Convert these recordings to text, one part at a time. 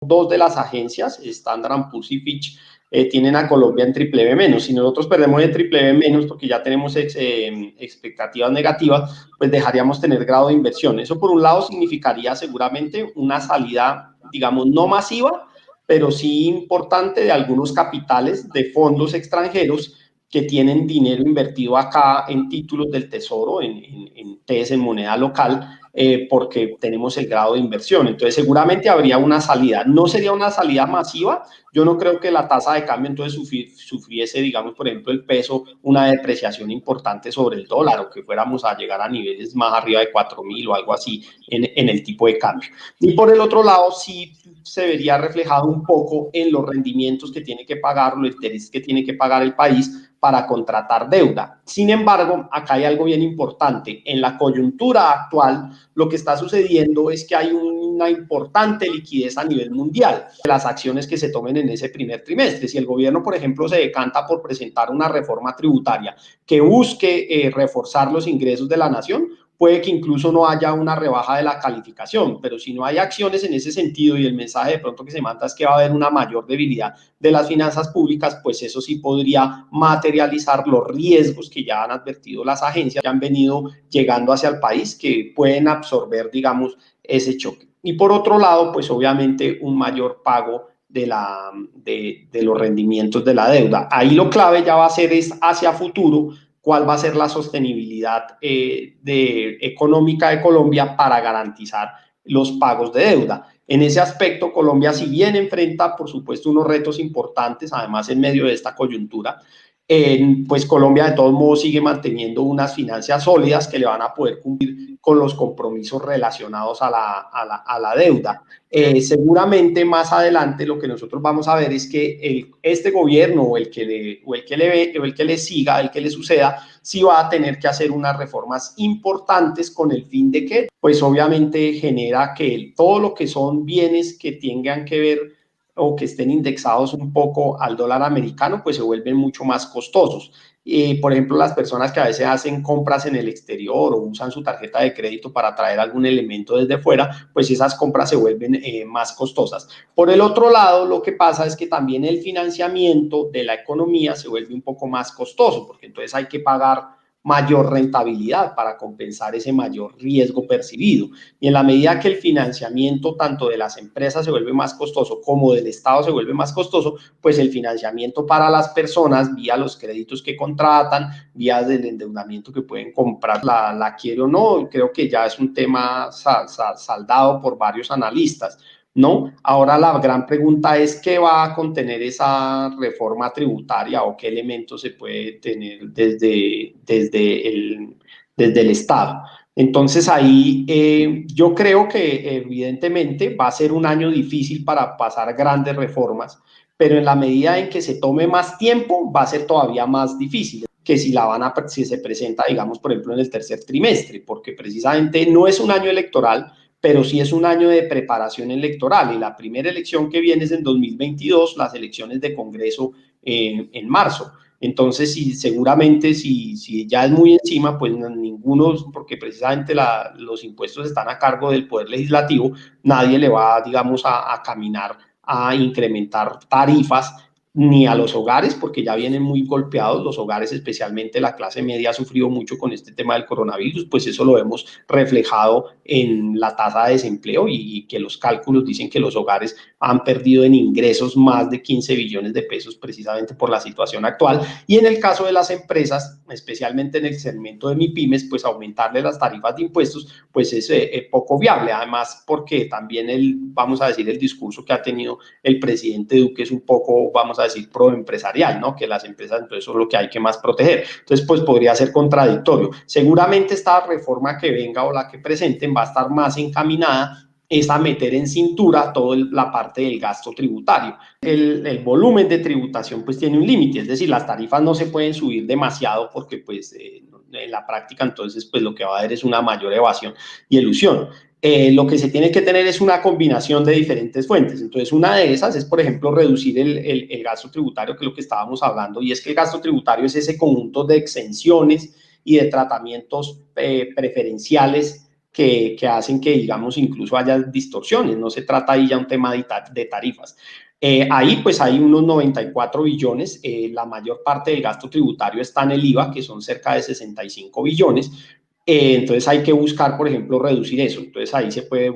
dos de las agencias, Standard & Poor's y Fitch, tienen a Colombia en triple B menos. Si nosotros perdemos en triple B menos porque ya tenemos expectativas negativas, pues dejaríamos tener grado de inversión. Eso por un lado significaría seguramente una salida, digamos, no masiva, pero sí importante de algunos capitales de fondos extranjeros que tienen dinero invertido acá en títulos del tesoro, en TES, en moneda local, porque tenemos el grado de inversión. Entonces seguramente habría una salida. No sería una salida masiva. Yo no creo que la tasa de cambio entonces sufriese, digamos, por ejemplo, el peso, una depreciación importante sobre el dólar, o que fuéramos a llegar a niveles más arriba de 4.000 o algo así en el tipo de cambio. Y por el otro lado, sí se vería reflejado un poco en los rendimientos que tiene que pagar, los intereses que tiene que pagar el país para contratar deuda. Sin embargo, acá hay algo bien importante. En la coyuntura actual, lo que está sucediendo es que hay una importante liquidez a nivel mundial de las acciones que se tomen en ese primer trimestre. Si el gobierno, por ejemplo, se decanta por presentar una reforma tributaria que busque reforzar los ingresos de la nación, puede que incluso no haya una rebaja de la calificación, pero si no hay acciones en ese sentido y el mensaje de pronto que se manda es que va a haber una mayor debilidad de las finanzas públicas, pues eso sí podría materializar los riesgos que ya han advertido las agencias que han venido llegando hacia el país, que pueden absorber, digamos, ese choque. Y por otro lado, pues obviamente un mayor pago de los rendimientos de la deuda. Ahí lo clave ya va a ser es hacia futuro cuál va a ser la sostenibilidad económica de Colombia para garantizar los pagos de deuda. En ese aspecto, Colombia, si bien enfrenta, por supuesto, unos retos importantes, además en medio de esta coyuntura, pues Colombia de todos modos sigue manteniendo unas finanzas sólidas que le van a poder cumplir con los compromisos relacionados a la deuda. Seguramente más adelante lo que nosotros vamos a ver es que este gobierno o el que le siga, el que le suceda, sí va a tener que hacer unas reformas importantes con el fin de que, pues obviamente genera que todo lo que son bienes que tengan que ver o que estén indexados un poco al dólar americano, pues se vuelven mucho más costosos. Por ejemplo, las personas que a veces hacen compras en el exterior o usan su tarjeta de crédito para traer algún elemento desde fuera, pues esas compras se vuelven más costosas. Por el otro lado, lo que pasa es que también el financiamiento de la economía se vuelve un poco más costoso, porque entonces hay que pagar mayor rentabilidad para compensar ese mayor riesgo percibido. Y en la medida que el financiamiento tanto de las empresas se vuelve más costoso como del Estado se vuelve más costoso, pues el financiamiento para las personas vía los créditos que contratan, vía del endeudamiento que pueden comprar, la quiere o no, creo que ya es un tema saldado por varios analistas, ¿no? Ahora la gran pregunta es qué va a contener esa reforma tributaria o qué elementos se puede tener desde el Estado. Entonces ahí yo creo que evidentemente va a ser un año difícil para pasar grandes reformas, pero en la medida en que se tome más tiempo va a ser todavía más difícil que si se presenta, digamos, por ejemplo, en el tercer trimestre, porque precisamente no es un año electoral, pero sí es un año de preparación electoral y la primera elección que viene es en 2022, las elecciones de Congreso en marzo. Entonces, seguramente si ya es muy encima, pues ninguno, porque precisamente los impuestos están a cargo del Poder Legislativo, nadie le va, digamos, a caminar a incrementar tarifas ni a los hogares, porque ya vienen muy golpeados los hogares, especialmente la clase media ha sufrido mucho con este tema del coronavirus, pues eso lo vemos reflejado en la tasa de desempleo y que los cálculos dicen que los hogares han perdido en ingresos más de 15 billones de pesos precisamente por la situación actual. Y en el caso de las empresas, especialmente en el segmento de MIPYMES, pues aumentarle las tarifas de impuestos, pues es poco viable. Además, porque también vamos a decir, el discurso que ha tenido el presidente Duque es un poco, vamos a decir, proempresarial, ¿no? Que las empresas, entonces, son lo que hay que más proteger. Entonces, pues podría ser contradictorio. Seguramente esta reforma que venga o la que presenten va a estar más encaminada es a meter en cintura toda la parte del gasto tributario. El volumen de tributación pues tiene un límite, es decir, las tarifas no se pueden subir demasiado porque pues en la práctica entonces pues lo que va a haber es una mayor evasión y elusión. Lo que se tiene que tener es una combinación de diferentes fuentes. Entonces, una de esas es, por ejemplo, reducir el gasto tributario, que es lo que estábamos hablando, y es que el gasto tributario es ese conjunto de exenciones y de tratamientos preferenciales que hacen que, digamos, incluso haya distorsiones. No se trata ahí ya un tema de tarifas. Ahí pues hay unos 94 billones, la mayor parte del gasto tributario está en el IVA, que son cerca de 65 billones, entonces hay que buscar, por ejemplo, reducir eso, entonces ahí se puede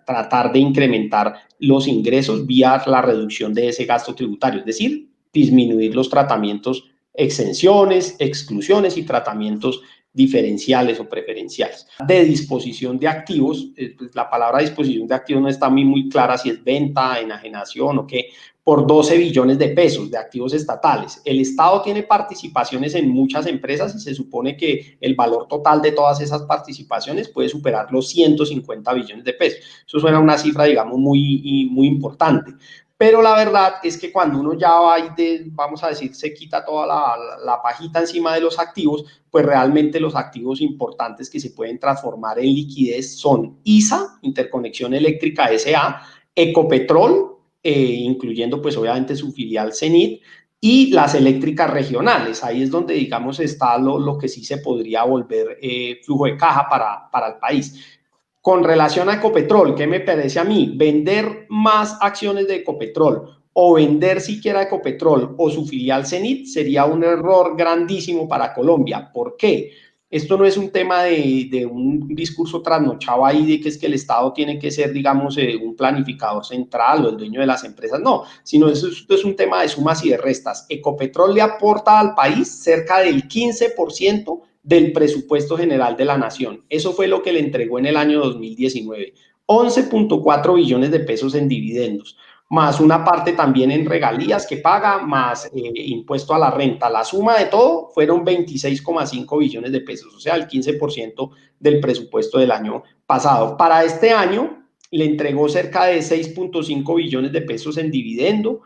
tratar de incrementar los ingresos vía la reducción de ese gasto tributario, es decir, disminuir los tratamientos, exenciones, exclusiones y tratamientos diferenciales o preferenciales. De disposición de activos, pues la palabra disposición de activos no está muy clara si es venta, enajenación o qué, por 12 billones de pesos de activos estatales. El Estado tiene participaciones en muchas empresas y se supone que el valor total de todas esas participaciones puede superar los 150 billones de pesos. Eso suena a una cifra, digamos, muy importante. Pero la verdad es que cuando uno ya va y, vamos a decir, se quita toda la pajita encima de los activos, pues realmente los activos importantes que se pueden transformar en liquidez son ISA, Interconexión Eléctrica S.A., Ecopetrol, incluyendo pues obviamente su filial CENIT, y las eléctricas regionales. Ahí es donde, digamos, está lo que sí se podría volver flujo de caja para el país. Con relación a Ecopetrol, ¿qué me parece a mí? Vender más acciones de Ecopetrol o vender siquiera Ecopetrol o su filial CENIT sería un error grandísimo para Colombia. ¿Por qué? Esto no es un tema de un discurso trasnochado ahí de que es que el Estado tiene que ser, digamos, un planificador central o el dueño de las empresas, no, sino esto es un tema de sumas y de restas. Ecopetrol le aporta al país cerca del 15% del presupuesto general de la nación. Eso fue lo que le entregó en el año 2019. 11.4 billones de pesos en dividendos, más una parte también en regalías que paga, más impuesto a la renta. La suma de todo fueron 26,5 billones de pesos, o sea, el 15% del presupuesto del año pasado. Para este año le entregó cerca de 6.5 billones de pesos en dividendo,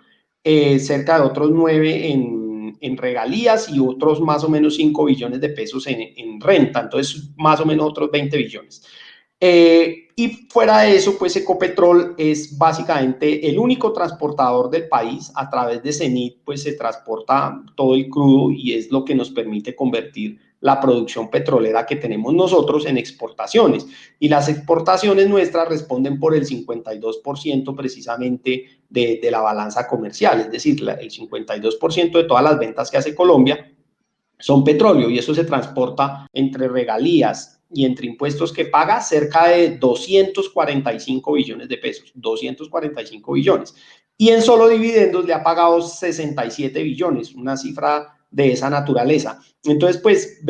cerca de otros 9 en regalías y otros más o menos 5 billones de pesos en renta, entonces más o menos otros 20 billones. Y fuera de eso, pues Ecopetrol es básicamente el único transportador del país. A través de CENIT, pues se transporta todo el crudo y es lo que nos permite convertir la producción petrolera que tenemos nosotros en exportaciones. Y las exportaciones nuestras responden por el 52% precisamente de la balanza comercial, es decir, el 52% de todas las ventas que hace Colombia son petróleo y eso se transporta entre regalías y entre impuestos que paga cerca de 245 billones de pesos, 245 billones. Y en solo dividendos le ha pagado 67 billones, una cifra de esa naturaleza. Entonces, pues,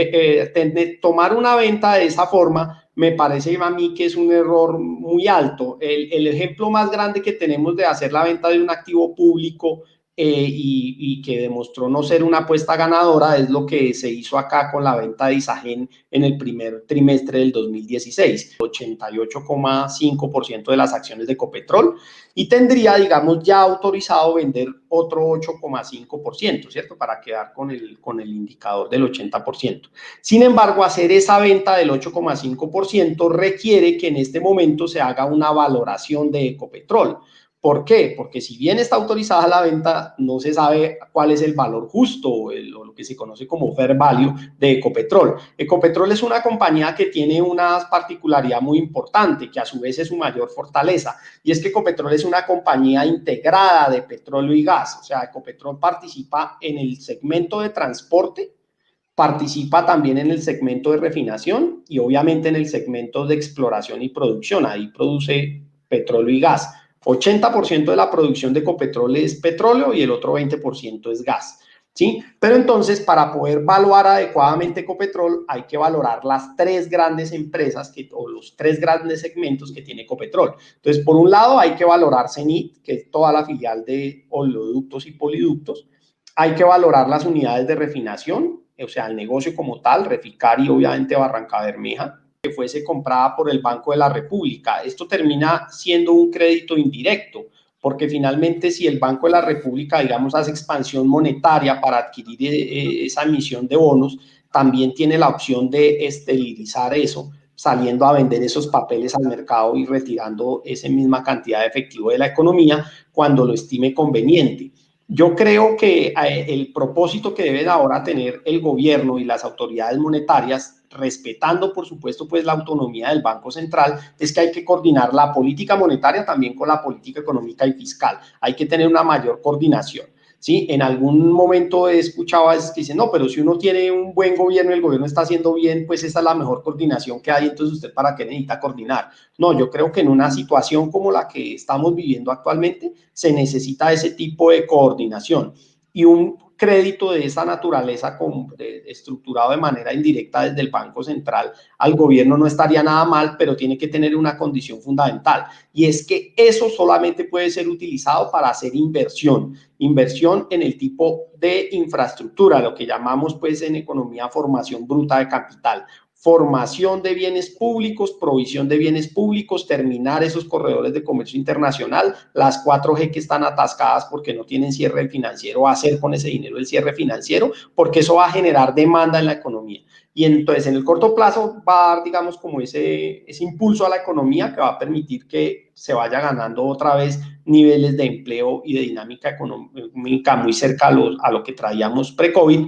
tomar una venta de esa forma me parece a mí que es un error muy alto. El ejemplo más grande que tenemos de hacer la venta de un activo público y que demostró no ser una apuesta ganadora es lo que se hizo acá con la venta de Isagen en el primer trimestre del 2016, 88,5% de las acciones de Ecopetrol y tendría, digamos, ya autorizado vender otro 8,5%, ¿cierto? Para quedar con el indicador del 80%. Sin embargo, hacer esa venta del 8,5% requiere que en este momento se haga una valoración de Ecopetrol. ¿Por qué? Porque si bien está autorizada la venta, no se sabe cuál es el valor justo o lo que se conoce como fair value de Ecopetrol. Ecopetrol es una compañía que tiene una particularidad muy importante, que a su vez es su mayor fortaleza, y es que Ecopetrol es una compañía integrada de petróleo y gas. O sea, Ecopetrol participa en el segmento de transporte, participa también en el segmento de refinación y obviamente en el segmento de exploración y producción. Ahí produce petróleo y gas. 80% de la producción de Ecopetrol es petróleo y el otro 20% es gas, ¿sí? Pero entonces, para poder evaluar adecuadamente Ecopetrol, hay que valorar las tres grandes empresas o los tres grandes segmentos que tiene Ecopetrol. Entonces, por un lado, hay que valorar CENIT, que es toda la filial de oleoductos y poliductos. Hay que valorar las unidades de refinación, o sea, el negocio como tal, Reficar y obviamente Barrancabermeja, que fuese comprada por el Banco de la República. Esto termina siendo un crédito indirecto, porque finalmente si el Banco de la República, digamos, hace expansión monetaria para adquirir esa emisión de bonos, también tiene la opción de esterilizar eso, saliendo a vender esos papeles al mercado y retirando esa misma cantidad de efectivo de la economía cuando lo estime conveniente. Yo creo que el propósito que deben ahora tener el gobierno y las autoridades monetarias, respetando por supuesto pues la autonomía del Banco Central, es que hay que coordinar la política monetaria también con la política económica y fiscal. Hay que tener una mayor coordinación. ¿Sí? En algún momento he escuchado a veces que dicen, no, pero si uno tiene un buen gobierno y el gobierno está haciendo bien, pues esa es la mejor coordinación que hay, entonces usted para qué necesita coordinar. No, yo creo que en una situación como la que estamos viviendo actualmente se necesita ese tipo de coordinación y un crédito de esa naturaleza estructurado de manera indirecta desde el Banco Central al gobierno no estaría nada mal, pero tiene que tener una condición fundamental y es que eso solamente puede ser utilizado para hacer inversión en el tipo de infraestructura, lo que llamamos pues en economía formación bruta de capital, formación de bienes públicos, provisión de bienes públicos, terminar esos corredores de comercio internacional, las 4G que están atascadas porque no tienen cierre financiero, hacer con ese dinero el cierre financiero, porque eso va a generar demanda en la economía. Y entonces en el corto plazo va a dar, digamos, como ese impulso a la economía que va a permitir que se vaya ganando otra vez niveles de empleo y de dinámica económica muy cerca a lo que traíamos pre-COVID,